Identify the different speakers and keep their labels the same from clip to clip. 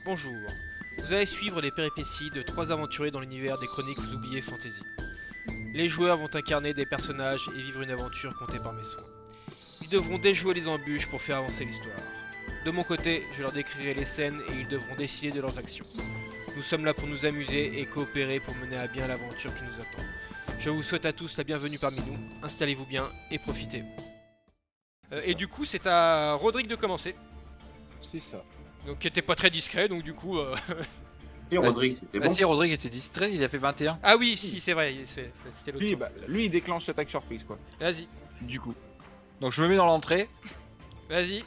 Speaker 1: Bonjour. Vous allez suivre les péripéties de trois aventuriers dans l'univers des chroniques oubliées fantasy. Les joueurs vont incarner des personnages et vivre une aventure contée par mes soins. Ils devront déjouer les embûches pour faire avancer l'histoire. De mon côté, je leur décrirai les scènes et ils devront décider de leurs actions. Nous sommes là pour nous amuser et coopérer pour mener à bien l'aventure qui nous attend. Je vous souhaite à tous la bienvenue parmi nous. Installez-vous bien et profitez. Et du coup, c'est à Rodrigue de commencer.
Speaker 2: C'est ça.
Speaker 1: Donc, qui était pas très discret, donc du coup.
Speaker 3: Et Rodrigue, c'était bon.
Speaker 4: Si Rodrigue était distrait, il a fait 21.
Speaker 1: Ah oui, si, c'est vrai, c'était l'autre.
Speaker 2: Lui,
Speaker 1: tour.
Speaker 2: lui, il déclenche l'attaque surprise, quoi.
Speaker 1: Vas-y,
Speaker 2: Du coup.
Speaker 4: Donc je me mets dans l'entrée
Speaker 1: vas-y.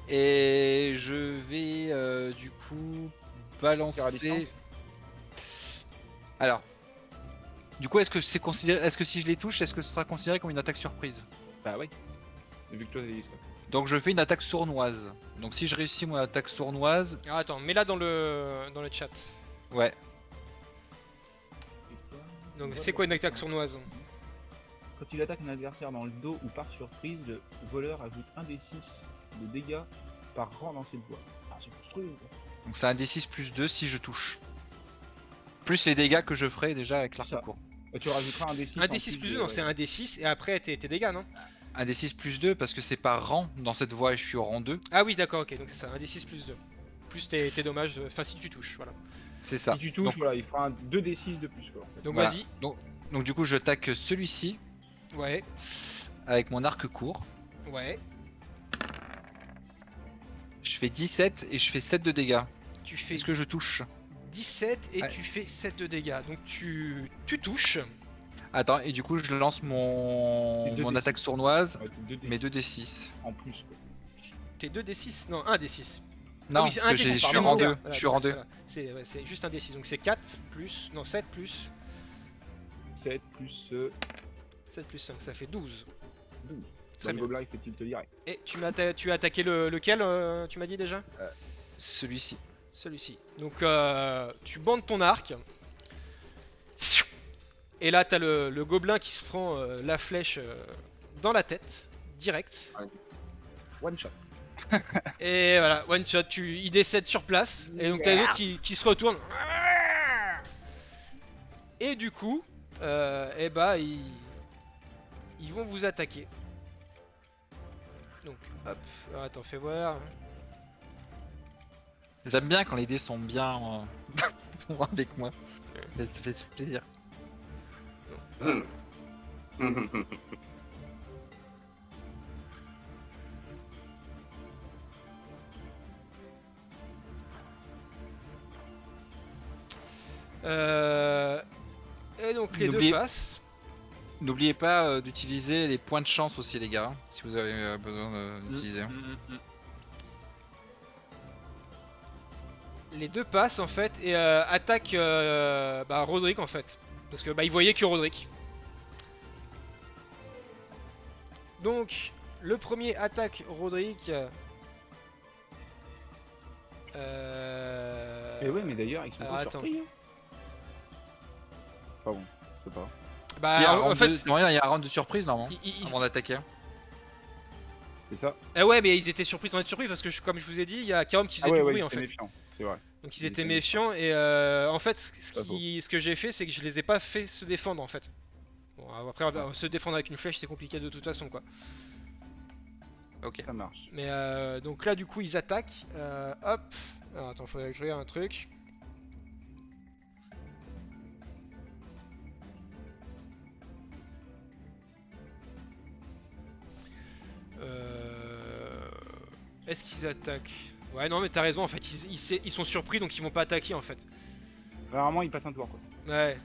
Speaker 4: et je vais du coup
Speaker 2: Tir à
Speaker 4: balancer.
Speaker 2: distance.
Speaker 4: Alors, du coup, est-ce que c'est considéré, est-ce que si je les touche, est-ce que ce sera considéré comme une attaque surprise?
Speaker 2: Bah oui. Vu que toi, t'as dit ça.
Speaker 4: Donc je fais une attaque sournoise. Donc si je réussis mon attaque sournoise,
Speaker 1: Alors attends, mets-la dans le chat.
Speaker 4: ouais.
Speaker 1: Donc c'est quoi une attaque sournoise?
Speaker 2: Quand il attaque un adversaire dans le dos ou par surprise, le voleur ajoute un des 6 de dégâts par rang dans cette voie. Ah, c'est monstrueux, quoi.
Speaker 4: Donc c'est un D6 plus 2 si je touche. Plus les dégâts que je ferai déjà avec l'arc
Speaker 2: Ça.
Speaker 4: court.
Speaker 2: Et tu rajouteras un des 6.
Speaker 1: Un D6 plus 2, non, c'est un D6 et après tes dégâts, non?
Speaker 4: Un D6 plus 2 parce que c'est par rang dans cette voie et je suis au rang 2.
Speaker 1: Ah oui, d'accord, ok, donc c'est ça, un D6 plus 2. Plus tes dommages, enfin si tu touches, voilà.
Speaker 4: C'est ça.
Speaker 2: Si tu touches,
Speaker 4: Donc,
Speaker 2: voilà, il fera un 2d6 de plus, quoi. En fait.
Speaker 1: Donc
Speaker 4: voilà.
Speaker 1: vas-y,
Speaker 4: Donc du coup je attaque celui-ci
Speaker 1: ouais,
Speaker 4: avec mon arc court.
Speaker 1: ouais.
Speaker 4: Je fais 17 et je fais 7 de dégâts.
Speaker 1: Tu fais
Speaker 4: Est-ce que je touche?
Speaker 1: 17 et
Speaker 4: Ouais.
Speaker 1: tu fais 7 de dégâts. Donc tu touches.
Speaker 4: Attends, et du coup je lance
Speaker 2: C'est
Speaker 4: mon,
Speaker 2: deux
Speaker 4: mon
Speaker 2: D6.
Speaker 4: attaque sournoise,
Speaker 2: Ouais, 2d6
Speaker 4: mes 2d6.
Speaker 2: en plus, quoi.
Speaker 1: Tes 2 D6, non, 1 D6.
Speaker 4: Non,
Speaker 1: Ah oui,
Speaker 4: parce
Speaker 1: un
Speaker 4: que
Speaker 1: D6
Speaker 4: je suis
Speaker 1: pardon,
Speaker 4: rang 2.
Speaker 1: voilà,
Speaker 4: Je suis rang 2.
Speaker 1: voilà. C'est juste un D6, donc c'est 4 plus, non 7 plus,
Speaker 2: 7 plus
Speaker 1: 7 plus 5, ça fait 12.
Speaker 2: 12.
Speaker 1: Très
Speaker 2: Le
Speaker 1: bien.
Speaker 2: gobelin, il fait tilt direct.
Speaker 1: Et tu as attaqué lequel, tu m'as dit déjà?
Speaker 4: Celui-ci.
Speaker 1: Celui-ci. Donc tu bandes ton arc. Et là t'as le gobelin qui se prend la flèche dans la tête, direct.
Speaker 2: One shot.
Speaker 1: Et voilà, one shot, il décède sur place. Et donc t'as les autres qui se retournent. Et du coup, eh bah ils vont vous attaquer. Donc hop, alors, attends, fais voir.
Speaker 4: J'aime bien quand les dés sont bien avec moi. Ça fait plaisir.
Speaker 1: Et donc les deux
Speaker 4: N'oubliez-
Speaker 1: passent.
Speaker 4: N'oubliez pas d'utiliser les points de chance aussi les gars, si vous avez besoin d'utiliser.
Speaker 1: Les deux passent en fait et attaquent Roderick en fait. Parce que il voyait que Roderick. Donc le premier attaque Roderick.
Speaker 2: Et ouais, mais d'ailleurs, ils sont
Speaker 1: alors,
Speaker 2: pas
Speaker 1: attends.
Speaker 2: surpris. Hein. Pas bon, c'est pas.
Speaker 1: Bah
Speaker 4: Il y a un
Speaker 1: en
Speaker 4: round
Speaker 1: fait.
Speaker 4: de... non, il y a un round de surprise normalement,
Speaker 1: il-
Speaker 4: avant d'attaquer.
Speaker 2: C'est ça.
Speaker 1: Ah ouais, mais ils étaient surpris sans être surpris parce que comme je vous ai dit, il y a Karom qui faisait du bruit en
Speaker 2: c'est
Speaker 1: fait.
Speaker 2: méfiant, c'est vrai.
Speaker 1: Donc ils
Speaker 2: Ils
Speaker 1: étaient
Speaker 2: étaient
Speaker 1: méfiants et en fait
Speaker 2: Pas faux.
Speaker 1: ce que j'ai fait c'est que je les ai pas fait se défendre en fait. Bon après se défendre avec une flèche c'est compliqué de toute façon quoi.
Speaker 4: Ok.
Speaker 2: Ça marche.
Speaker 1: Mais donc là du coup ils attaquent. Hop. Alors attends, faudrait que je regarde un truc. Est-ce qu'ils attaquent? Ouais non mais t'as raison en fait ils sont surpris donc ils vont pas attaquer en fait.
Speaker 2: Rarement, ils passent un tour, quoi.
Speaker 1: Ouais.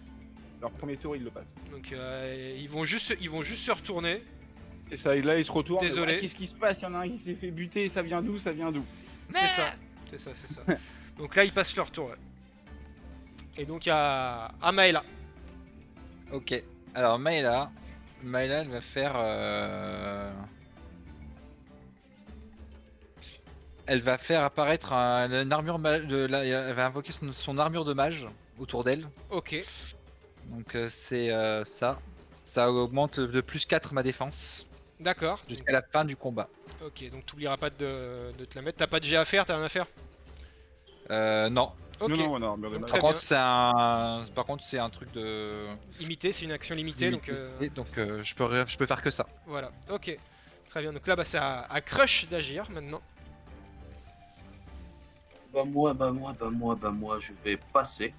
Speaker 2: Leur premier tour, ils le passent.
Speaker 1: Donc ils vont juste se retourner.
Speaker 2: Et ça, là, ils se retournent.
Speaker 1: Désolé.
Speaker 2: Ouais, qu'est-ce qui se passe? Il y en a un qui s'est fait buter. Ça vient d'où? Ça vient d'où?
Speaker 1: C'est ça. Donc là ils passent leur tour. Ouais. Et donc il y a Maëla.
Speaker 4: Ok. Alors Maëla elle va faire... Elle va faire apparaître une armure elle va invoquer son armure de mage autour d'elle.
Speaker 1: Ok.
Speaker 4: Donc c'est ça. Ça augmente de plus 4 ma défense
Speaker 1: D'accord.
Speaker 4: jusqu'à la fin du combat.
Speaker 1: Ok, donc t'oublieras pas de te la mettre. T'as pas de jet à faire, t'as rien à faire?
Speaker 4: Non.
Speaker 1: Ok.
Speaker 2: Non, non, armure de
Speaker 1: Donc,
Speaker 2: mage.
Speaker 1: très
Speaker 4: Par
Speaker 1: bien.
Speaker 4: contre, c'est un truc de.
Speaker 1: Limité, c'est une action limitée, donc,
Speaker 4: Je peux faire que ça.
Speaker 1: voilà. Ok. Très bien. Donc là, bah, c'est à Crush d'agir maintenant.
Speaker 3: Bah moi, je vais passer.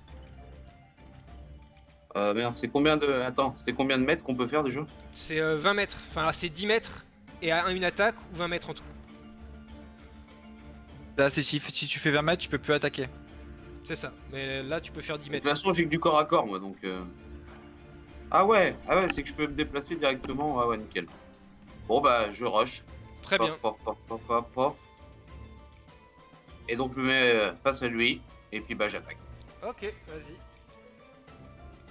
Speaker 3: Merde, c'est combien de... Attends, c'est combien de mètres qu'on peut faire déjà?
Speaker 1: C'est 20 mètres. Enfin, c'est 10 mètres et à une attaque ou 20 mètres en tout.
Speaker 4: Là, si tu fais 20 mètres, tu peux plus attaquer.
Speaker 1: C'est ça. Mais là, tu peux faire 10
Speaker 3: De toute
Speaker 1: mètres.
Speaker 3: façon, j'ai que du corps à corps, moi, donc... Ah ouais, c'est que je peux me déplacer directement. Ah ouais, nickel. Bon, bah, je rush.
Speaker 1: Très bien.
Speaker 3: Pof, pof, pof, pof, pof, pof. Et donc, je me mets face à lui, et puis, bah, j'attaque.
Speaker 1: Ok, vas-y.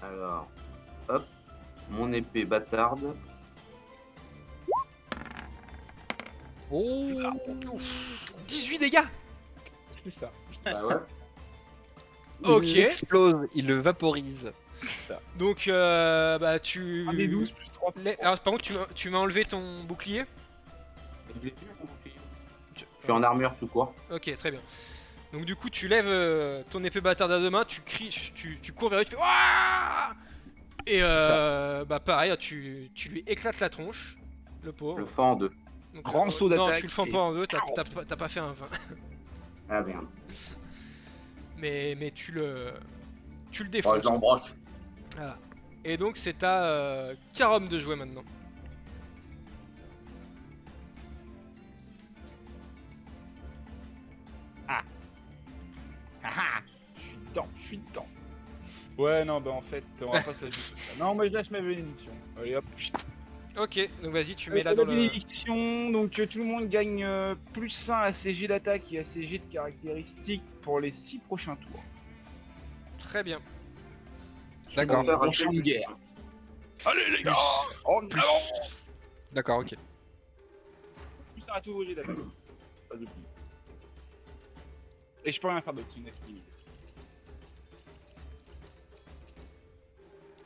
Speaker 3: Alors, hop, mon épée bâtarde.
Speaker 4: Oh.
Speaker 1: Ouf. 18 dégâts.
Speaker 2: C'est ça.
Speaker 3: Bah ouais.
Speaker 1: Ok.
Speaker 4: Il explose, il le vaporise.
Speaker 1: Donc, bah, tu.
Speaker 2: Un des 12 plus 3.
Speaker 1: Alors, par contre, tu m'as enlevé ton bouclier.
Speaker 3: Je l'ai plus, mon bouclier. Je suis en armure tout court.
Speaker 1: Ok, très bien. Donc, du coup, tu lèves ton épée bâtarde à deux mains, tu cries, tu cours vers lui, tu fais Ouah et bah, pareil, tu lui éclates la tronche, le
Speaker 3: Je
Speaker 1: pauvre.
Speaker 3: le fends en deux.
Speaker 1: Donc,
Speaker 2: Grand saut
Speaker 1: Non,
Speaker 2: d'attaque
Speaker 1: tu le fends
Speaker 2: et-
Speaker 1: pas en deux, t'as pas fait un 20.
Speaker 3: Ah merde.
Speaker 1: Mais tu le
Speaker 3: Oh,
Speaker 1: défonces.
Speaker 3: je l'embroche.
Speaker 1: Voilà. Et donc, c'est à Karom de jouer maintenant.
Speaker 2: Je suis dedans. Ouais, non, bah en fait, on va pas se la jouer comme ça. Non, moi je lâche ma bénédiction. Allez hop.
Speaker 1: Ok, donc vas-y, tu mets là
Speaker 2: La
Speaker 1: dans le.
Speaker 2: bénédiction, donc tout le monde gagne plus 1 à ses jets d'attaque et à ses jets de caractéristiques pour les 6 prochains tours.
Speaker 1: Très bien.
Speaker 4: D'accord.
Speaker 3: Faire
Speaker 2: On
Speaker 3: un
Speaker 2: champ de guerre. Allez les gars, on
Speaker 4: Plus. D'accord, ok.
Speaker 2: plus 1 à tous vos jets d'attaque. Pas de plus. Et je peux rien faire d'autre, c'est une activité.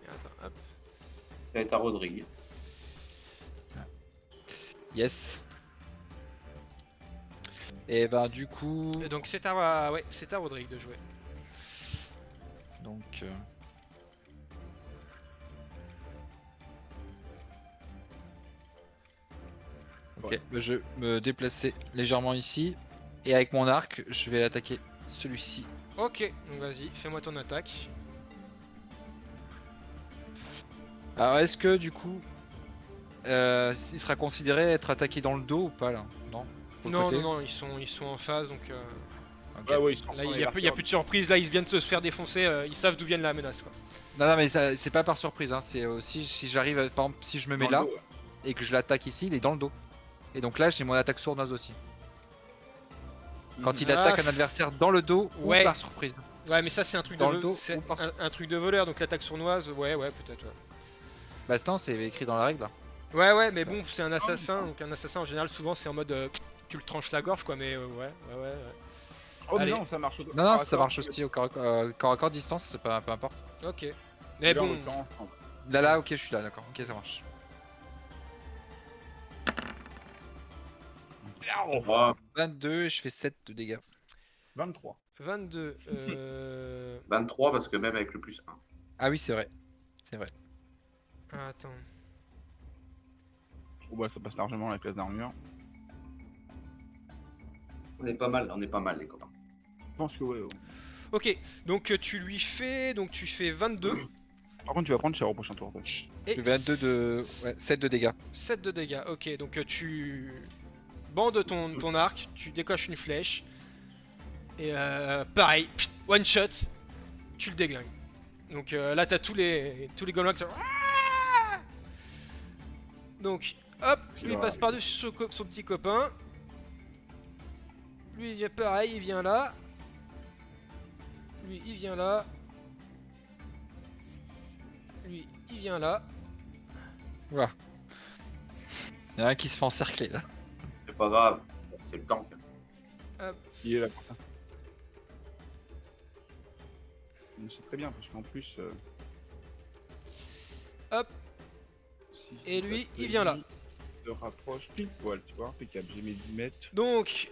Speaker 1: Attends, hop.
Speaker 3: Ça va être à Rodrigue.
Speaker 4: Yes. Et ben du coup,
Speaker 1: Et donc c'est à Rodrigue de jouer.
Speaker 4: donc ok,
Speaker 2: Ouais.
Speaker 4: bah, je me déplacer légèrement ici et avec mon arc, je vais attaquer celui-ci.
Speaker 1: Ok, donc vas-y, fais-moi ton attaque.
Speaker 4: Alors est-ce que du coup, il sera considéré être attaqué dans le dos ou pas là? Non. Pour le
Speaker 1: Non,
Speaker 4: côté
Speaker 1: non, non, ils sont en phase, donc
Speaker 4: Ok.
Speaker 2: Ouais, ouais, ils sont
Speaker 1: là,
Speaker 2: en
Speaker 1: il y a plus de surprise, là, ils viennent de se faire défoncer, ils savent d'où viennent la menace, quoi.
Speaker 4: Non, non, mais c'est pas par surprise, hein. C'est aussi si j'arrive, par exemple, si je me mets là et que je l'attaque ici, il est dans le dos. Et donc là, j'ai mon attaque sournoise aussi. Quand il
Speaker 1: Ah,
Speaker 4: attaque un adversaire dans le dos
Speaker 1: ouais.
Speaker 4: ou par surprise.
Speaker 1: Ouais, mais ça, c'est un truc
Speaker 4: Dans
Speaker 1: de
Speaker 4: le dos
Speaker 1: c'est
Speaker 4: ou par-
Speaker 1: un truc de voleur, donc l'attaque sournoise, ouais, peut-être, ouais.
Speaker 4: Bah non, c'est écrit dans la règle là.
Speaker 1: Ouais, mais bon, c'est un assassin, donc un assassin en général, souvent, c'est en mode tu le tranches la gorge, quoi, mais ouais.
Speaker 2: Oh mais
Speaker 1: Allez.
Speaker 2: non, ça marche au
Speaker 4: Non, non, ça marche aussi au corps à corps distance, c'est pas, peu importe.
Speaker 1: Ok. Mais bon,
Speaker 4: Là, ok, je suis là, d'accord, ok, ça marche.
Speaker 3: Oh,
Speaker 4: 22 et je fais 7 de dégâts.
Speaker 2: 23.
Speaker 1: 22.
Speaker 3: 23 parce que même avec le plus 1.
Speaker 4: Ah oui, c'est vrai.
Speaker 1: Attends.
Speaker 2: Oh bah ça passe largement la classe d'armure.
Speaker 3: On est pas mal les copains.
Speaker 2: Je pense que ouais.
Speaker 1: Ok, donc tu fais 22
Speaker 2: Par contre tu vas prendre cher au prochain tour.
Speaker 1: et
Speaker 4: Je fais 22 de. Ouais, 7 de dégâts.
Speaker 1: 7 de dégâts. Ok, donc tu bandes ton arc, tu décoches une flèche et pareil, one shot, tu le déglingues. Donc là t'as tous les gobelins qui sont... Donc hop, lui il passe par-dessus son petit copain. Lui il vient pareil, il vient là. Lui il vient là. Lui il vient là.
Speaker 4: Oula. Il y en a un qui se fait encercler là.
Speaker 3: C'est pas grave, c'est le tank.
Speaker 2: Il est là pour ça. C'est très bien parce qu'en plus.
Speaker 1: Hop.
Speaker 2: si
Speaker 1: Et
Speaker 2: je
Speaker 1: lui,
Speaker 2: tape
Speaker 1: il vient là.
Speaker 2: Se rapproche pile poil, tu vois, impeccable. J'ai mes 10 mètres.
Speaker 1: Donc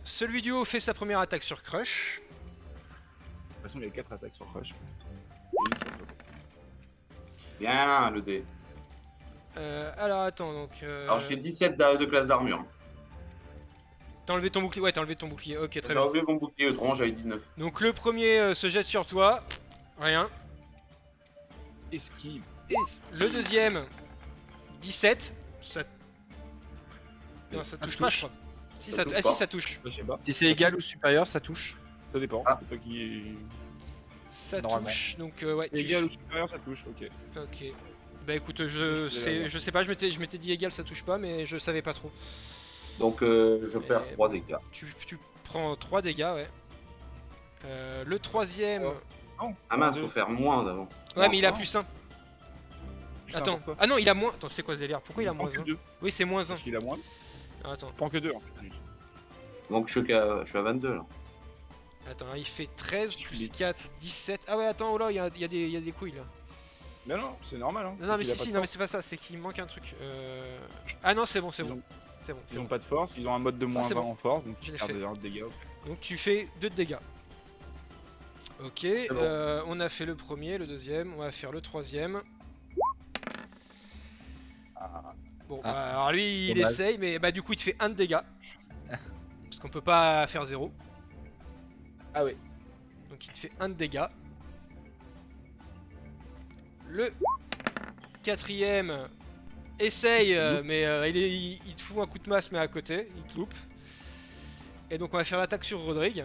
Speaker 1: Celui du haut fait sa première attaque sur Crush.
Speaker 2: De toute façon, il y a 4 attaques sur Crush.
Speaker 3: Bien, le dé.
Speaker 1: Alors attends, donc...
Speaker 3: Alors, j'ai 17 de classe d'armure.
Speaker 1: T'as enlevé ton bouclier? Ouais, t'as enlevé ton bouclier, ok, très
Speaker 3: J'ai
Speaker 1: bien.
Speaker 3: enlevé mon bouclier, autrement j'avais 19.
Speaker 1: Donc le premier se jette sur toi, rien.
Speaker 2: Esquive.
Speaker 1: Le deuxième, 17. Ça... Non, ça touche pas, je crois. Si,
Speaker 3: Ça
Speaker 1: ça...
Speaker 3: touche
Speaker 1: Ah
Speaker 3: pas.
Speaker 1: si, ça touche.
Speaker 2: Je sais pas.
Speaker 4: Si c'est égal ou supérieur, ça touche.
Speaker 2: Ça dépend.
Speaker 3: Ah.
Speaker 2: C'est toi qui.
Speaker 1: Ça
Speaker 4: Normalement.
Speaker 1: touche, donc ouais.
Speaker 2: C'est égal ou supérieur, ça touche. Ok.
Speaker 1: Ok. Bah écoute, je sais pas, je m'étais dit égal, ça touche pas, mais je savais pas trop.
Speaker 3: Donc, je perds
Speaker 1: Et
Speaker 3: 3 dégâts.
Speaker 1: Tu prends 3 dégâts, ouais. Le troisième...
Speaker 2: Non.
Speaker 3: Ah mince, faut faire moins d'avant.
Speaker 1: Ouais, mais il a
Speaker 2: non.
Speaker 1: plus 1.
Speaker 2: Putain,
Speaker 1: Attends.
Speaker 2: pourquoi
Speaker 1: Ah non, il a moins... Attends, c'est quoi ce délire? Pourquoi il a
Speaker 2: prend
Speaker 1: moins
Speaker 2: que
Speaker 1: 1?
Speaker 2: 2.
Speaker 1: Oui, c'est moins 1.
Speaker 2: Parce qu'il a moins.
Speaker 1: Attends,
Speaker 2: Il prend que 2 en plus.
Speaker 3: Donc, je suis à 22 là.
Speaker 1: attends, il fait 13
Speaker 2: Il
Speaker 1: plus
Speaker 2: est-
Speaker 1: 4, 17. Ah ouais, attends, oh là, il y a des couilles là.
Speaker 2: Mais non, c'est normal. Hein.
Speaker 1: Non, non, mais
Speaker 2: Il a
Speaker 1: si,
Speaker 2: pas
Speaker 1: si,
Speaker 2: de
Speaker 1: non, mais
Speaker 2: force.
Speaker 1: c'est pas ça, c'est qu'il manque un truc. Ah non, c'est bon, c'est
Speaker 2: Ils
Speaker 1: bon.
Speaker 2: ont-
Speaker 1: C'est bon, c'est
Speaker 2: Ils
Speaker 1: bon.
Speaker 2: ont pas de force, ils ont un mode de moins
Speaker 1: c'est
Speaker 2: 20
Speaker 1: bon.
Speaker 2: en force, donc
Speaker 1: Je l'ai
Speaker 2: ils
Speaker 1: fait.
Speaker 2: perdent des dégâts.
Speaker 1: Donc tu fais 2 de dégâts. Ok,
Speaker 3: bon.
Speaker 1: on a fait le premier, le deuxième, on va faire le troisième. Bon,
Speaker 4: Ah.
Speaker 1: bah, alors lui il
Speaker 4: Dommage.
Speaker 1: essaye, mais bah du coup il te fait 1 de dégâts. Parce qu'on peut pas faire 0.
Speaker 2: Ah ouais.
Speaker 1: Donc il te fait 1 de dégâts. Le quatrième essaye, mais il te fout un coup de masse mais à côté, il te loupe. Et donc on va faire l'attaque sur Rodrigue.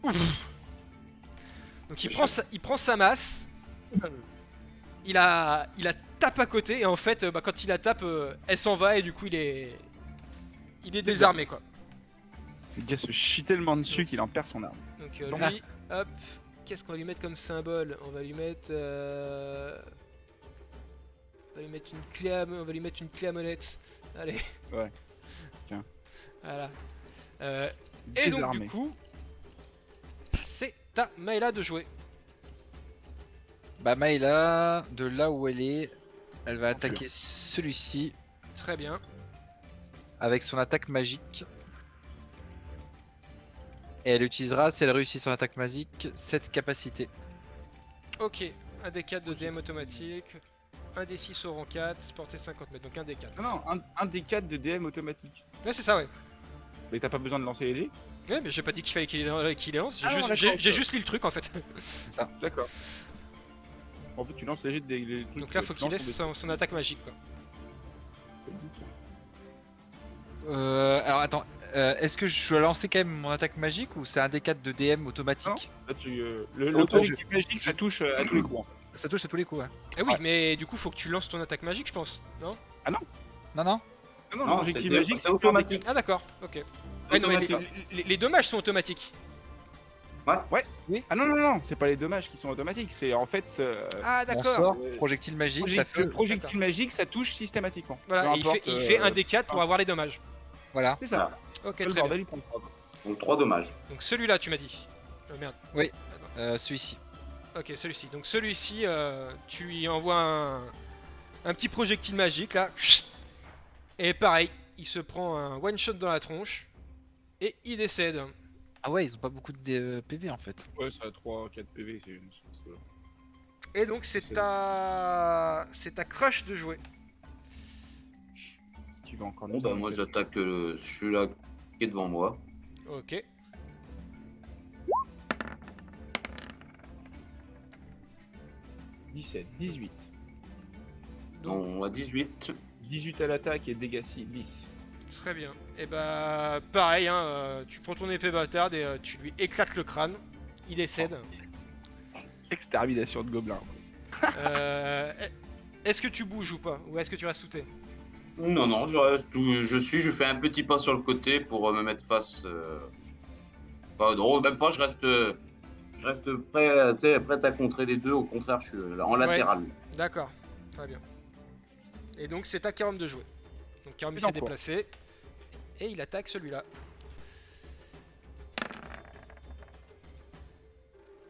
Speaker 1: Ouf. Donc il prend sa masse. Il la tape à côté et en fait bah, quand il la tape elle s'en va et du coup il est désarmé quoi.
Speaker 2: Le gars se chie tellement dessus qu'il en perd son arme.
Speaker 1: Donc
Speaker 2: Donc,
Speaker 1: lui, hop, qu'est-ce qu'on va lui mettre comme symbole? On va lui mettre on va lui mettre une clé à molette. Allez.
Speaker 2: Ouais. Tiens.
Speaker 1: Voilà. Et donc
Speaker 2: Désarmé.
Speaker 1: du coup, c'est à Maëla de jouer.
Speaker 4: Bah Maëla, de là où elle va attaquer celui-ci
Speaker 1: Très bien.
Speaker 4: avec son attaque magique. Et elle utilisera, si elle réussit son attaque magique, cette capacité.
Speaker 1: Ok, un D4 de DM automatique, un D6 au rang 4, portée 50 mètres, donc un D4.
Speaker 2: Non, non, un des 4 de DM automatique.
Speaker 1: Ouais, c'est ça, ouais.
Speaker 2: Mais t'as pas besoin de lancer les dés.
Speaker 1: Ouais, mais j'ai pas dit qu'il fallait qu'il les lance,
Speaker 2: Ah non, d'accord,
Speaker 1: j'ai
Speaker 2: ok.
Speaker 1: juste lu le truc en fait.
Speaker 2: D'accord. En fait, tu lances les jets des trucs.
Speaker 1: Donc là, faut qu'il laisse son attaque magique quoi.
Speaker 4: Alors attends, est-ce que je dois lancer quand même mon attaque magique ou c'est un D4 de DM automatique?
Speaker 2: Là, le
Speaker 3: Auto-
Speaker 2: projectile magique, ça touche à tous les coups. en fait.
Speaker 4: Ça touche à tous les coups, ouais.
Speaker 1: Eh oui,
Speaker 4: Ouais.
Speaker 1: mais du coup, faut que tu lances ton attaque magique, je pense, non?
Speaker 4: Non, non.
Speaker 2: Non,
Speaker 3: Non,
Speaker 2: le
Speaker 3: c'est
Speaker 2: projectile magique,
Speaker 3: c'est automatique.
Speaker 1: Ah d'accord, ok. Ouais, non, mais
Speaker 3: Automatique.
Speaker 1: les dommages sont automatiques.
Speaker 2: Ah non, non, non, c'est pas les dommages qui sont automatiques, c'est en fait.
Speaker 1: Ah
Speaker 4: Mon
Speaker 1: d'accord.
Speaker 4: sort, projectile magique, ça fait...
Speaker 2: Le projectile
Speaker 1: D'accord.
Speaker 2: magique, ça touche systématiquement.
Speaker 1: Voilà,
Speaker 2: Peu
Speaker 1: et
Speaker 2: importe,
Speaker 1: il fait un D4 pour avoir les dommages.
Speaker 4: Voilà.
Speaker 2: C'est ça.
Speaker 1: Ok,
Speaker 2: Le
Speaker 1: très bien.
Speaker 2: bordel, il prend 3.
Speaker 3: Donc 3 dommages.
Speaker 1: Donc celui-là, tu m'as dit. Merde.
Speaker 4: Oui.
Speaker 1: Attends.
Speaker 4: Celui-ci.
Speaker 1: Ok, celui-ci. Donc celui-ci, tu lui envoies un petit projectile magique là. Et pareil, il se prend un one shot dans la tronche et il décède.
Speaker 4: Ah ouais, ils ont pas beaucoup de PV en fait.
Speaker 2: Ouais, ça a 3-4 PV, c'est.
Speaker 1: Et donc c'est ta Crush de jouer.
Speaker 2: Tu vas encore.
Speaker 3: Bon, bah, moi j'attaque celui-là qui est devant moi.
Speaker 1: Ok.
Speaker 2: « 17, 18.
Speaker 1: Donc
Speaker 3: On a 18.
Speaker 2: 18 à l'attaque et dégâts 10.
Speaker 1: très bien. Et bah pareil, hein, tu prends ton épée bâtarde et tu lui éclates le crâne. Il décède.
Speaker 2: Extermination de gobelins.
Speaker 1: Est-ce que tu bouges ou pas? Ou est-ce que tu restes touté?
Speaker 3: Non, non, je reste où je suis. Je fais un petit pas sur le côté pour me mettre face. Pas drôle, même pas. Je reste prêt, tu sais, prêt à contrer les deux. Au contraire, je suis en latéral.
Speaker 1: D'accord, très bien. Et donc c'est à Karom de jouer. Donc Karom il
Speaker 2: C'est
Speaker 1: s'est
Speaker 2: en cours.
Speaker 1: déplacé. Et il attaque celui-là.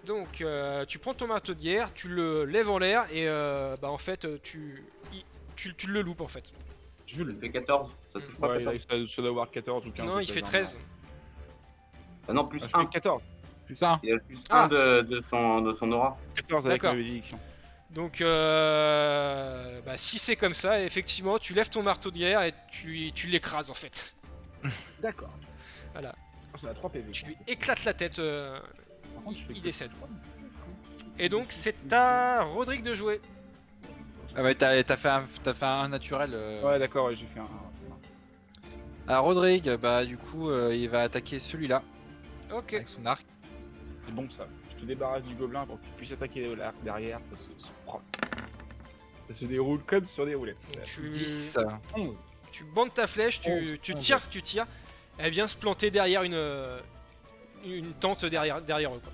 Speaker 1: Donc tu prends ton marteau de guerre, tu le lèves en l'air et bah en fait tu le loupes en fait.
Speaker 3: Il
Speaker 2: Jules.
Speaker 3: fait 14. Ça touche pas
Speaker 2: Ouais,
Speaker 3: 14.
Speaker 2: ça doit avoir 14 ou 15.
Speaker 1: Non, il fait 13.
Speaker 3: Ah non, plus
Speaker 2: Ah,
Speaker 3: 1.
Speaker 2: je fais 14.
Speaker 4: Plus ça.
Speaker 3: Il a le plus
Speaker 1: Ah.
Speaker 3: 1 de son aura.
Speaker 2: 14 avec la
Speaker 1: D'accord.
Speaker 2: bénédiction.
Speaker 1: Donc, bah, si c'est comme ça, effectivement, tu lèves ton marteau de guerre et tu l'écrases en fait.
Speaker 2: D'accord.
Speaker 1: Voilà.
Speaker 2: Oh, ça a 3 PV.
Speaker 1: Tu lui éclates la tête,
Speaker 2: Par contre, je fais
Speaker 1: il
Speaker 2: que
Speaker 1: décède.
Speaker 2: 3.
Speaker 1: Et donc, c'est à Rodrigue de jouer.
Speaker 4: Ah ouais, t'as fait un naturel.
Speaker 2: Ouais, d'accord, ouais, j'ai fait un.
Speaker 4: Ah, Rodrigue, bah du coup, il va attaquer celui-là
Speaker 1: Ok.
Speaker 4: avec son arc.
Speaker 2: C'est bon ça. Je te débarrasse du gobelin pour que tu puisses attaquer l'arc derrière. Ça se déroule comme sur des roulettes.
Speaker 1: Donc, tu,
Speaker 4: 10.
Speaker 2: 11.
Speaker 1: tu bandes ta flèche, tu
Speaker 2: 11.
Speaker 1: tires. Elle vient se planter derrière une tente derrière eux. Quoi.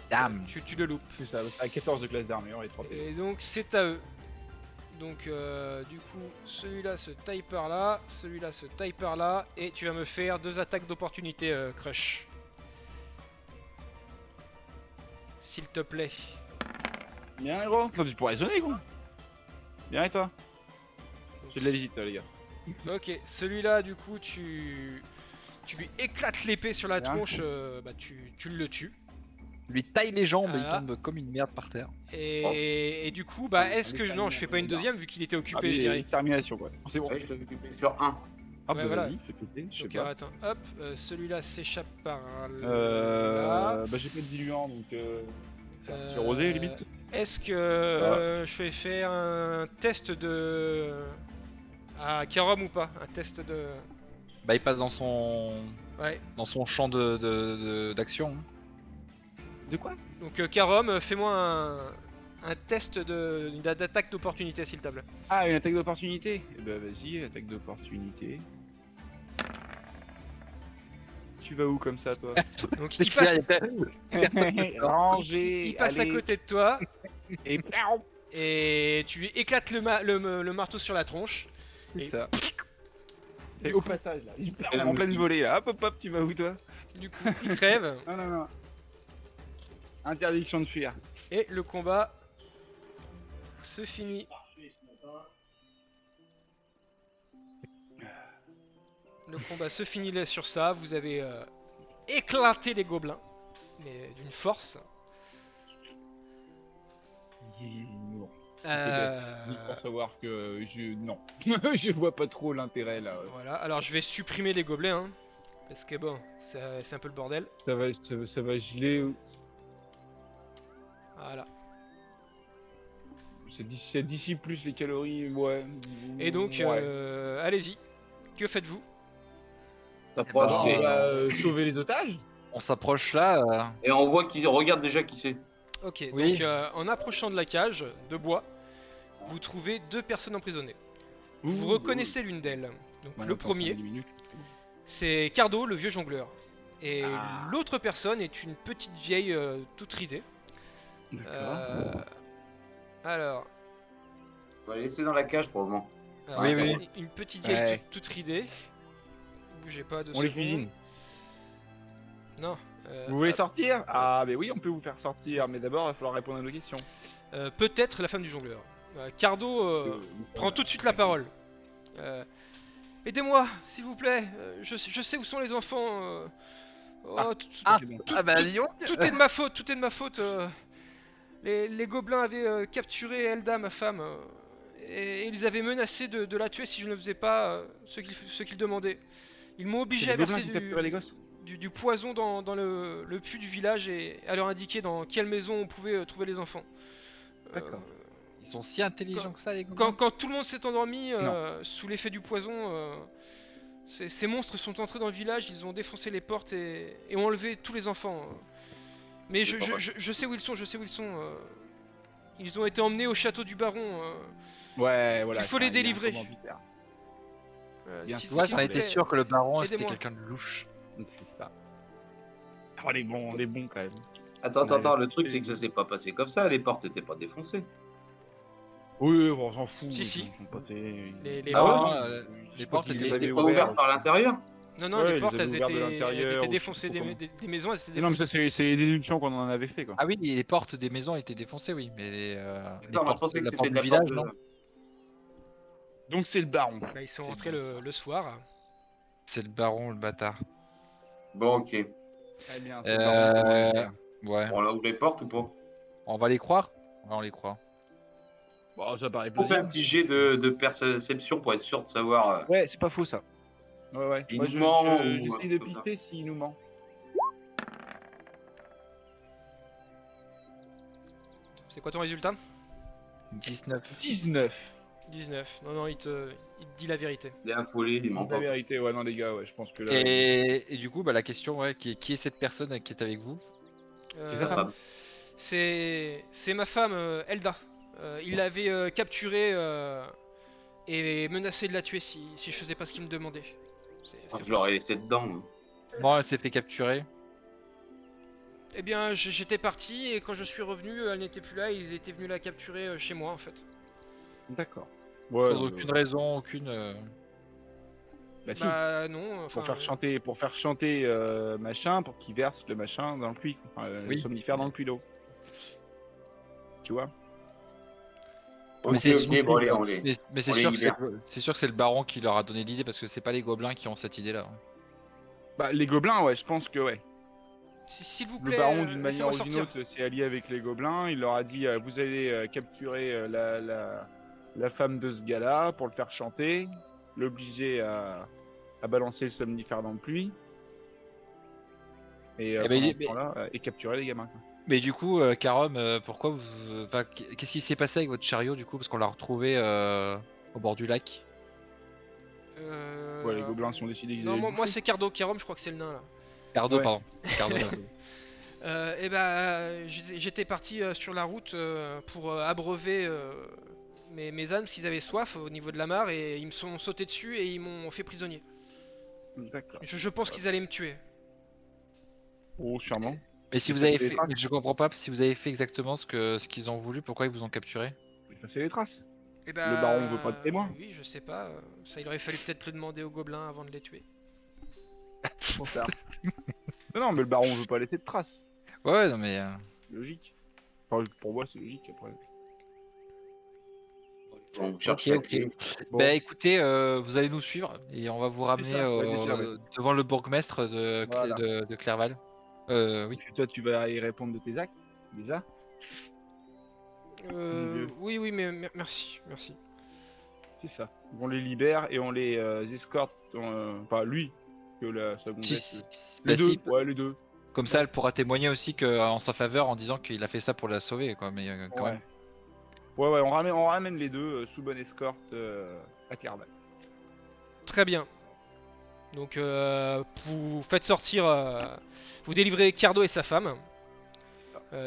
Speaker 4: Damn.
Speaker 1: Tu le loupes.
Speaker 2: C'est ça, ça a 14 de classe d'armure et 3 PV.
Speaker 1: Et donc, c'est à eux. Donc, du coup, celui-là se taille par là, celui-là se taille par là, et tu vas me faire 2 attaques d'opportunité, Crush. S'il te plaît.
Speaker 2: Bien, gros. Toi, tu pourrais raisonner, gros. Bien, et toi? J'ai de la visite, là, les gars.
Speaker 1: Ok, celui-là, du coup, tu lui éclates l'épée sur la
Speaker 2: Bien.
Speaker 1: tronche, bah, tu le tues.
Speaker 4: Lui taille les jambes et il
Speaker 1: Voilà.
Speaker 4: tombe comme une merde par terre.
Speaker 1: Et du coup, bah, est-ce que non, je fais pas une deuxième vu qu'il était occupé, je dirais.
Speaker 2: Termination, quoi. C'est bon.
Speaker 3: Ouais, je te fais couper sur 1.
Speaker 2: Hop,
Speaker 1: Ouais, voilà.
Speaker 2: vas-y, fais péter, je sais
Speaker 1: Donc,
Speaker 2: pas.
Speaker 1: attends, hop, celui-là s'échappe par là.
Speaker 2: Bah, j'ai pas de diluant, donc
Speaker 1: Euh,
Speaker 2: c'est rosé, limite.
Speaker 1: Est-ce que je vais faire un test de. À Karom ou pas? Un test de.
Speaker 4: Bah, il passe dans son
Speaker 1: Ouais.
Speaker 4: champ d'action.
Speaker 2: De quoi?
Speaker 1: Donc, Karom, fais-moi un test d'attaque d'opportunité, s'il te plaît.
Speaker 2: Ah, une attaque d'opportunité. Eh bah, vas-y, attaque d'opportunité. Tu vas où comme ça, toi?
Speaker 1: Donc,
Speaker 4: C'est
Speaker 1: il passe,
Speaker 2: Ranger.
Speaker 1: il passe à
Speaker 2: allez,
Speaker 1: côté de toi
Speaker 2: Et plam.
Speaker 1: et tu lui éclates le marteau sur la tronche.
Speaker 2: C'est
Speaker 1: Et-
Speaker 2: ça. Et au passage, là. Il perd en pleine volée, là. Hop, hop, hop, tu vas où, toi?
Speaker 1: Du coup, il crève
Speaker 2: Non, non, non. Interdiction de fuir.
Speaker 1: et le combat se finit. Le combat se finit là sur ça. Vous avez éclaté les gobelins, mais d'une force.
Speaker 2: Non.
Speaker 1: Euh,
Speaker 2: Juste pour savoir que je. Non. Je vois pas trop l'intérêt, là.
Speaker 1: Voilà. Alors je vais supprimer les gobelins, hein, parce que bon, c'est un peu le bordel.
Speaker 2: Ça va geler.
Speaker 1: Voilà.
Speaker 2: Ça dissipe plus les calories, ouais.
Speaker 1: Et donc,
Speaker 2: Ouais.
Speaker 1: allez-y. Que faites-vous?
Speaker 3: Ça
Speaker 4: bah,
Speaker 3: pourra
Speaker 4: non,
Speaker 3: ajouter.
Speaker 2: On va sauver les otages.
Speaker 4: On s'approche là.
Speaker 3: Et on voit qu'ils regardent déjà qui c'est.
Speaker 1: Ok.
Speaker 4: Oui.
Speaker 1: Donc en approchant de la cage de bois, vous trouvez 2 personnes emprisonnées. Vous reconnaissez l'une d'elles. Donc
Speaker 2: Ouais,
Speaker 1: le
Speaker 2: on passe en
Speaker 1: premier,
Speaker 2: 10 minutes.
Speaker 1: c'est Cardo, le vieux jongleur. Et
Speaker 2: Ah.
Speaker 1: l'autre personne est une petite vieille toute ridée.
Speaker 2: D'accord.
Speaker 1: Alors,
Speaker 3: On va les laisser dans la cage pour le moment.
Speaker 4: Oui,
Speaker 1: attends,
Speaker 4: oui.
Speaker 1: une petite vieille
Speaker 2: Ouais.
Speaker 1: toute ridée. Bougez pas de
Speaker 2: On les
Speaker 1: secondes.
Speaker 2: cuisine.
Speaker 1: Non.
Speaker 2: Vous voulez
Speaker 1: hop.
Speaker 2: sortir? Ah, mais oui, on peut vous faire sortir, mais d'abord, il va falloir répondre à nos questions.
Speaker 1: Peut-être la femme du jongleur. Cardo prend tout de suite la parole. Aidez-moi, s'il vous plaît. Je sais où sont les enfants. Oh,
Speaker 2: Ah.
Speaker 4: Ah,
Speaker 2: C'est bon.
Speaker 4: ah bah dis donc.
Speaker 1: tout est de ma faute, tout est de ma faute. Les gobelins avaient capturé Elda, ma femme, et ils avaient menacé de la tuer si je ne faisais pas ce qu'ils demandaient. Ils m'ont obligé
Speaker 2: C'est
Speaker 1: à
Speaker 2: les gobelins
Speaker 1: verser
Speaker 2: qui capturaient les gosses?
Speaker 1: du poison dans le puits du village et à leur indiquer dans quelle maison on pouvait trouver les enfants.
Speaker 2: D'accord.
Speaker 4: Ils sont si intelligents que ça, les gars.
Speaker 1: Quand tout le monde s'est endormi sous l'effet du poison, ces monstres sont entrés dans le village, ils ont défoncé les portes et ont enlevé tous les enfants. Mais
Speaker 3: C'est pas mal.
Speaker 1: je sais où ils sont, Ils ont été emmenés au château du baron.
Speaker 2: Ouais, voilà.
Speaker 1: Il faut
Speaker 2: ça,
Speaker 1: les
Speaker 2: y a un
Speaker 1: délivrer.
Speaker 2: commanditaire. Bien
Speaker 1: S'il-
Speaker 2: sûr.
Speaker 4: Ouais,
Speaker 1: s'il
Speaker 4: j'en
Speaker 1: vous
Speaker 4: étais
Speaker 1: plaît.
Speaker 4: sûr que le baron c'était
Speaker 1: aidez-moi.
Speaker 4: quelqu'un de louche.
Speaker 2: Donc, c'est ça. Oh, on est bon quand même.
Speaker 3: Attends, le truc c'est que ça s'est pas passé comme ça, les portes étaient pas défoncées.
Speaker 2: Oui, on s'en fout.
Speaker 1: Si, si.
Speaker 2: Ils sont passés-
Speaker 1: Les
Speaker 3: Ah ouais
Speaker 1: portes-
Speaker 4: les portes
Speaker 2: Ils
Speaker 3: Ils
Speaker 2: les
Speaker 3: étaient
Speaker 2: avaient
Speaker 3: pas
Speaker 2: ouverts.
Speaker 3: ouvertes par l'intérieur.
Speaker 1: Non, non,
Speaker 2: Ouais,
Speaker 1: les
Speaker 2: ils
Speaker 1: portes
Speaker 2: avaient
Speaker 1: elles
Speaker 2: ouvert de
Speaker 1: étaient
Speaker 2: l'intérieur, ou
Speaker 1: défoncées,
Speaker 2: je sais pas comment.
Speaker 1: des maisons elles étaient
Speaker 2: Non, mais
Speaker 1: défoncées.
Speaker 2: ça, c'est les déductions qu'on en avait fait, quoi.
Speaker 4: Ah oui, les portes des maisons étaient défoncées, oui, mais les
Speaker 3: Non, moi je
Speaker 4: portes,
Speaker 3: pensais que
Speaker 4: la
Speaker 3: c'était
Speaker 4: porte
Speaker 3: de
Speaker 4: du
Speaker 3: la
Speaker 4: village,
Speaker 3: porte
Speaker 4: non.
Speaker 3: de...
Speaker 2: Donc c'est le baron.
Speaker 1: Bah, ils sont
Speaker 2: C'est
Speaker 1: rentrés
Speaker 2: bon, ça.
Speaker 1: le soir.
Speaker 4: C'est le baron, le bâtard.
Speaker 3: Bon, ok.
Speaker 2: Très bien, c'est le baron qui mange
Speaker 4: Euh...
Speaker 2: bien.
Speaker 4: Ouais.
Speaker 3: Bon, là, ouvre les portes ou pas?
Speaker 4: On va les croire? Ouais, on les croit.
Speaker 2: Bon, ça paraît
Speaker 3: On fait un
Speaker 2: plausible.
Speaker 3: petit jet de perception pour être sûr de savoir
Speaker 2: Ouais, c'est pas faux ça. Ouais.
Speaker 3: il
Speaker 2: Moi,
Speaker 3: nous ment ou un
Speaker 2: j'essaye
Speaker 3: truc
Speaker 2: de
Speaker 3: comme ça.
Speaker 2: pister s'il nous ment.
Speaker 1: C'est quoi ton résultat?
Speaker 4: 19.
Speaker 2: 19.
Speaker 1: 19. Non, il te dit la vérité.
Speaker 3: Il est affolé, il ment
Speaker 2: C'est la
Speaker 3: pas.
Speaker 2: vérité, ouais, non, les gars, ouais, je pense que là.
Speaker 4: Et du coup, bah, la question, ouais, qui est cette personne qui est avec vous?
Speaker 2: C'est sa
Speaker 1: Euh,
Speaker 2: femme.
Speaker 1: c'est ma femme, Elda. Il l'avait capturée et menacé de la tuer si je faisais pas ce qu'il me demandait. C'est
Speaker 3: Je l'aurais laissé dedans. Hein.
Speaker 4: Bon, elle s'est fait capturer.
Speaker 1: Eh bien, j'étais parti et quand je suis revenu, elle n'était plus là. Ils étaient venus la capturer chez moi en fait.
Speaker 2: D'accord. Ouais,
Speaker 4: Sans aucune raison, aucune.
Speaker 2: Bah, si.
Speaker 1: Bah non, enfin.
Speaker 2: Pour faire chanter machin, pour qu'il verse le machin dans le puits. Enfin, le
Speaker 4: Oui.
Speaker 2: somnifère dans le puits d'eau. Tu vois?
Speaker 4: Mais c'est
Speaker 3: Ok, bon, allez, on les.
Speaker 4: mais c'est
Speaker 3: on les
Speaker 4: sûr que
Speaker 3: libère.
Speaker 4: c'est sûr que c'est le baron qui leur a donné l'idée parce que c'est pas les gobelins qui ont cette idée-là.
Speaker 2: Bah, les gobelins, ouais, je pense que ouais.
Speaker 1: S'il vous
Speaker 2: Le
Speaker 1: plaît,
Speaker 2: baron, d'une manière
Speaker 1: laissez-moi
Speaker 2: ou d'une
Speaker 1: sortir.
Speaker 2: autre, s'est allié avec les gobelins. Il leur a dit vous allez capturer la femme de ce gars-là pour le faire chanter, l'obliger à balancer le somnifère dans le puits. Et
Speaker 4: Eh ben,
Speaker 2: pendant ce
Speaker 4: mais-
Speaker 2: temps-là, et capturer les gamins. Quoi.
Speaker 4: Mais du coup, Karom, pourquoi vous. Enfin, qu'est-ce qui s'est passé avec votre chariot du coup? Parce qu'on l'a retrouvé au bord du lac.
Speaker 2: Ouais, les gobelins sont décidés qu'ils
Speaker 1: Non,
Speaker 2: allaient le
Speaker 1: moi
Speaker 2: bouffer.
Speaker 1: c'est Cardo, Karom, je crois que c'est le nain là.
Speaker 4: Cardo,
Speaker 2: Ouais.
Speaker 4: pardon. Cardo.
Speaker 1: Et bah, j'étais parti sur la route pour abreuver mes ânes parce qu'ils avaient soif au niveau de la mare et ils me sont sautés dessus et ils m'ont fait prisonnier.
Speaker 2: D'accord.
Speaker 1: Je pense qu'ils allaient me tuer.
Speaker 2: Oh, sûrement.
Speaker 4: Mais si
Speaker 2: Et
Speaker 4: vous
Speaker 2: ça
Speaker 4: avez
Speaker 2: fait des
Speaker 4: fait.
Speaker 2: traces.
Speaker 4: Mais je comprends pas, si vous avez fait exactement ce qu'ils ont voulu, pourquoi ils vous ont capturé?
Speaker 2: Effacer les traces.
Speaker 1: Et bah,
Speaker 2: Le baron veut pas de témoins.
Speaker 1: Oui, je sais pas. Ça, il aurait fallu peut-être le demander aux gobelins avant de les tuer.
Speaker 2: Trop tard. Non, mais le baron veut pas laisser de traces.
Speaker 4: Ouais, non mais.
Speaker 2: Logique. Enfin, pour moi, c'est logique après.
Speaker 3: On cherche
Speaker 4: Ok,
Speaker 3: la
Speaker 4: ok.
Speaker 3: clé.
Speaker 2: Bon.
Speaker 4: Bah écoutez, vous allez nous suivre et on va vous ramener
Speaker 2: ça, ouais, déjà, ouais.
Speaker 4: devant le bourgmestre
Speaker 2: Voilà.
Speaker 4: de Clerval. Oui.
Speaker 2: Parce que toi, tu vas y répondre de tes actes, déjà.
Speaker 1: Oui, mais merci.
Speaker 2: C'est ça. On les libère et on les escorte. Enfin, lui, que la seconde.
Speaker 4: Si,
Speaker 2: Les
Speaker 4: bah
Speaker 2: deux.
Speaker 4: si,
Speaker 2: Ouais, les deux.
Speaker 4: comme ça elle pourra témoigner aussi en sa faveur en disant qu'il a fait ça pour la sauver, quoi. Mais quand
Speaker 2: Ouais.
Speaker 4: même.
Speaker 2: Ouais, on ramène les deux sous bonne escorte à Clerval.
Speaker 1: Très bien. Donc, vous faites sortir, vous délivrez Cardo et sa femme.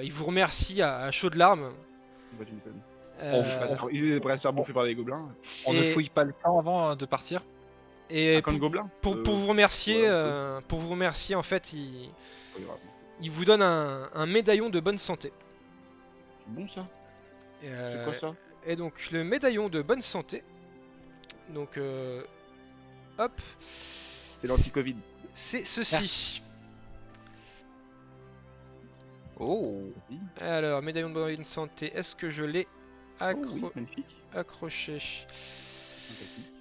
Speaker 1: Il vous remercie à chaudes larmes.
Speaker 2: Bah, tu m'étonnes. Il est prêt à se faire bouffer par des gobelins.
Speaker 4: On ne
Speaker 1: Et-
Speaker 4: fouille pas le camp avant de partir?
Speaker 1: Et
Speaker 2: Un camp de gobelins
Speaker 1: pour vous remercier,
Speaker 2: ouais,
Speaker 1: en fait,
Speaker 2: Pas grave.
Speaker 1: il vous donne un médaillon de bonne santé.
Speaker 2: C'est bon ça.
Speaker 1: Et,
Speaker 2: C'est quoi ça?
Speaker 1: et donc le médaillon de bonne santé. Donc, hop,
Speaker 2: C'est l'anti-Covid.
Speaker 1: c'est ceci.
Speaker 4: Oh.
Speaker 1: Alors, médaillon de bonne santé, est-ce que je l'ai
Speaker 2: Oh, oui, magnifique.
Speaker 1: accroché?
Speaker 2: Sympathique.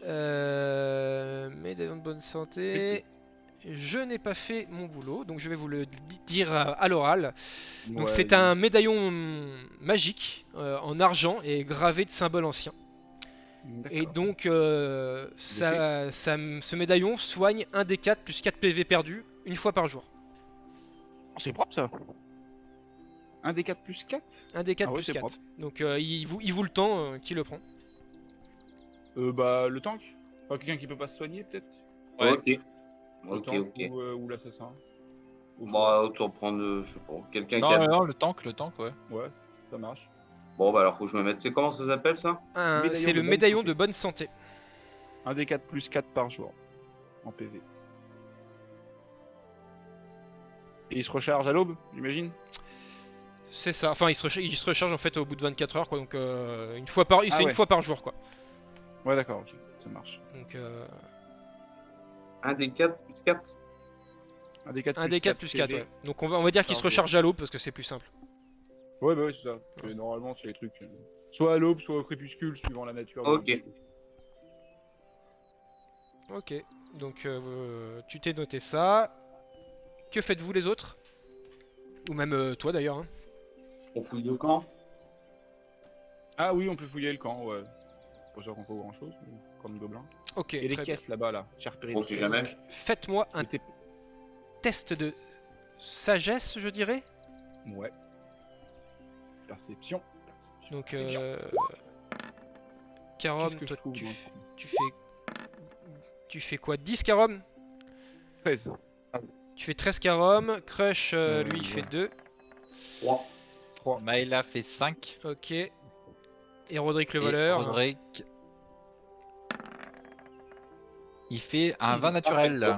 Speaker 1: Médaillon de bonne santé. Je n'ai pas fait mon boulot, donc je vais vous le dire à l'oral. Donc
Speaker 2: Ouais,
Speaker 1: c'est un médaillon magique en argent et gravé de symboles anciens.
Speaker 2: d'accord.
Speaker 1: Et donc ce médaillon soigne 1 des 4 plus 4 PV perdus une fois par jour.
Speaker 2: Oh, c'est propre ça. Un des 4 plus 4
Speaker 1: 1 des 4
Speaker 2: Ah ouais,
Speaker 1: plus
Speaker 2: c'est
Speaker 1: 4.
Speaker 2: propre.
Speaker 1: Donc il vous le temps, qui le prend?
Speaker 2: Bah, le tank. Enfin, quelqu'un qui peut pas se soigner, peut-être.
Speaker 4: Ouais.
Speaker 3: Ok.
Speaker 2: Le
Speaker 3: Ok,
Speaker 2: tank
Speaker 3: ok.
Speaker 2: ou l'assassin. Ou
Speaker 3: Bah, autant prendre, je sais pas, quelqu'un qui
Speaker 4: Non,
Speaker 3: a.
Speaker 4: non, le tank, ouais.
Speaker 2: Ouais, ça marche.
Speaker 3: Bon, bah alors faut que je me mette. C'est comment ça s'appelle ça?
Speaker 2: Médaillon
Speaker 1: C'est
Speaker 2: de
Speaker 1: le
Speaker 2: bonne
Speaker 1: médaillon
Speaker 2: santé.
Speaker 1: de bonne santé.
Speaker 2: Un des 4 plus 4 par jour. En PV. Et il se recharge à l'aube, j'imagine.
Speaker 1: C'est ça. Enfin, il se recharge en fait au bout de 24 heures, quoi. Donc une fois par, c'est
Speaker 2: ouais.
Speaker 1: une fois par jour, quoi.
Speaker 2: Ouais, d'accord, ok. Ça marche.
Speaker 1: Donc
Speaker 3: Un des 4 plus 4.
Speaker 2: Un des 4
Speaker 1: 1 des 4 plus 4,
Speaker 2: PV.
Speaker 1: ouais. Donc on va dire qu'il
Speaker 2: par
Speaker 1: se
Speaker 2: jour.
Speaker 1: recharge à l'aube parce que c'est plus simple.
Speaker 2: Ouais, bah ouais, c'est ça. Parce que normalement, c'est les trucs. Soit à l'aube, soit au crépuscule, suivant la nature.
Speaker 3: Ok.
Speaker 1: Ok, donc tu t'es noté ça. Que faites-vous les autres? Ou même toi d'ailleurs. Hein.
Speaker 3: On fouille le camp.
Speaker 2: Ah oui, on peut fouiller le camp, ouais. Pas sûr qu'on peut grand chose, camp de gobelins.
Speaker 1: Ok,
Speaker 2: Il y a des
Speaker 1: très bien.
Speaker 2: caisses là-bas, là. J'ai repéré
Speaker 3: On
Speaker 2: des
Speaker 3: sait
Speaker 2: caisses.
Speaker 3: jamais.
Speaker 1: Faites-moi un
Speaker 2: C'était-
Speaker 1: test de sagesse, je dirais.
Speaker 2: Ouais. Perception.
Speaker 1: Donc,
Speaker 2: C'est bien.
Speaker 1: Carom,
Speaker 2: Qu'est-ce que
Speaker 1: toi
Speaker 2: je trouve,
Speaker 1: tu,
Speaker 2: moi
Speaker 1: tu fais. Tu fais quoi? 10 Carom?
Speaker 2: 13.
Speaker 1: Tu fais 13 Carom. Crush, lui, il fait
Speaker 2: Ouais.
Speaker 1: 2.
Speaker 3: 3.
Speaker 2: 3.
Speaker 4: Maëla fait 5.
Speaker 1: Ok. Et Roderick le
Speaker 4: Et
Speaker 1: voleur.
Speaker 4: Roderick, il fait un 20 naturel.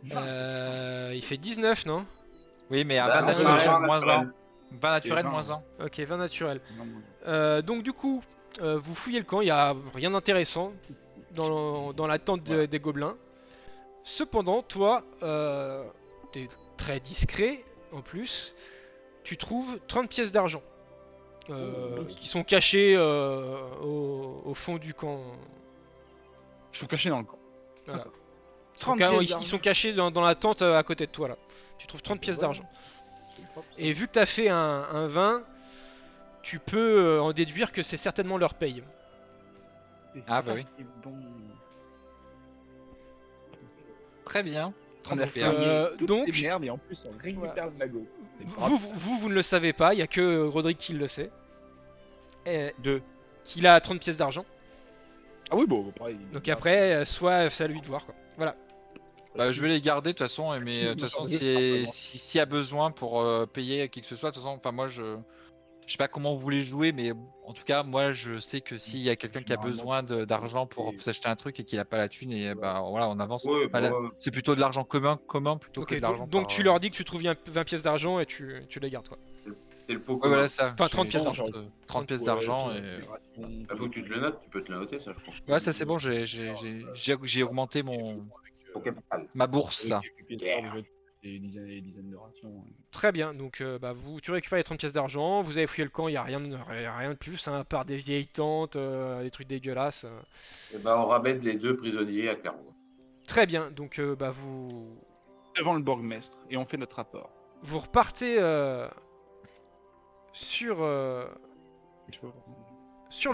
Speaker 1: Il fait 19, non?
Speaker 4: Oui, mais un
Speaker 3: Bah,
Speaker 4: 20
Speaker 1: naturel,
Speaker 4: naturel, moins
Speaker 3: naturel.
Speaker 4: 1. 20 naturel,
Speaker 2: Et 20,
Speaker 4: moins 1.
Speaker 1: Ok, 20 naturel.
Speaker 2: Non,
Speaker 1: Donc du coup, vous fouillez le camp, il n'y a rien d'intéressant dans la tente
Speaker 2: Voilà.
Speaker 1: des gobelins. Cependant, toi, t'es très discret en plus, tu trouves 30 pièces d'argent qui sont cachées au fond du camp.
Speaker 2: Je suis caché dans le camp.
Speaker 1: Voilà.
Speaker 2: 30
Speaker 1: Ils sont cachés dans la tente à côté de toi là. Tu trouves 30 pièces d'argent. Et vu que t'as fait un 20, tu peux en déduire que c'est certainement leur paye.
Speaker 4: Ah, bah oui.
Speaker 2: Bon.
Speaker 4: Très bien.
Speaker 2: On a
Speaker 4: Donc,
Speaker 2: flingué toutes
Speaker 1: donc-
Speaker 2: les merdes et en plus on récupère le magot.
Speaker 1: Vous ne le savez pas, il n'y a que Roderick qui le sait. Et
Speaker 2: 2.
Speaker 1: qu'il a 30 pièces d'argent.
Speaker 2: Ah oui, bon, pareil.
Speaker 1: Donc après, soit c'est à lui de voir quoi. Voilà.
Speaker 4: Bah, je vais les garder de toute façon, mais de toute façon, s'il y a besoin pour payer qui que ce soit, de toute façon, enfin moi je sais pas comment vous voulez jouer, mais en tout cas, moi je sais que s'il y a quelqu'un qui a besoin d'argent pour s'acheter un truc et qu'il a pas la thune, et bah voilà, on avance.
Speaker 3: Oui,
Speaker 4: Enfin, là,
Speaker 3: ouais.
Speaker 4: c'est plutôt de l'argent commun plutôt que
Speaker 1: Ok,
Speaker 4: de l'argent
Speaker 1: donc
Speaker 4: par,
Speaker 1: tu leur dis que tu trouves 20 pièces d'argent et tu les gardes quoi.
Speaker 3: C'est le pot
Speaker 4: Ouais,
Speaker 3: commun.
Speaker 4: voilà ça.
Speaker 1: Enfin, 30
Speaker 4: J'ai-
Speaker 1: pièces
Speaker 4: j'ai
Speaker 1: d'argent.
Speaker 4: 30 pièces d'argent et.
Speaker 3: Il faut que tu te le notes, tu peux te le noter, ça, je crois.
Speaker 4: Ouais, ça c'est bon, j'ai augmenté
Speaker 3: Pokémon.
Speaker 4: ma bourse.
Speaker 2: Des dizaines de rations.
Speaker 1: Très bien, donc tu récupères les 30 pièces d'argent, vous avez fouillé le camp, il n'y a rien de plus, hein, à part des vieilles tentes, des trucs dégueulasses.
Speaker 3: Et bah, on ramène les 2 prisonniers à Clermont.
Speaker 1: Très bien, donc
Speaker 2: Devant le bourgmestre et on fait notre rapport.
Speaker 1: vous repartez sur le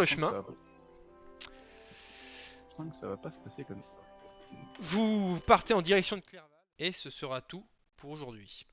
Speaker 1: chemin.
Speaker 2: Je sens que ça va pas se passer comme ça.
Speaker 1: Vous partez en direction de Clerval et ce sera tout pour aujourd'hui.